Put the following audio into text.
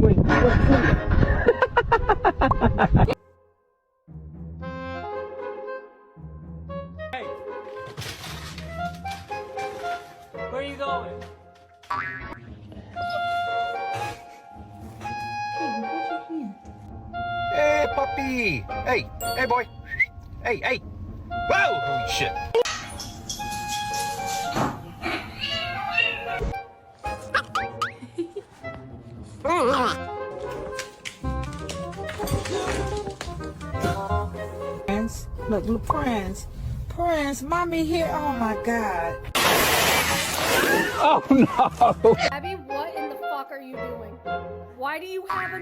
Wait, wait. Hey! Where are you going? Hey, puppy! Hey, hey, boy! Hey, hey! Whoa! Holy shit! Prince, look, Prince, mommy here. Oh my God. Oh no! Abby, what in the fuck are you doing? Why do you have a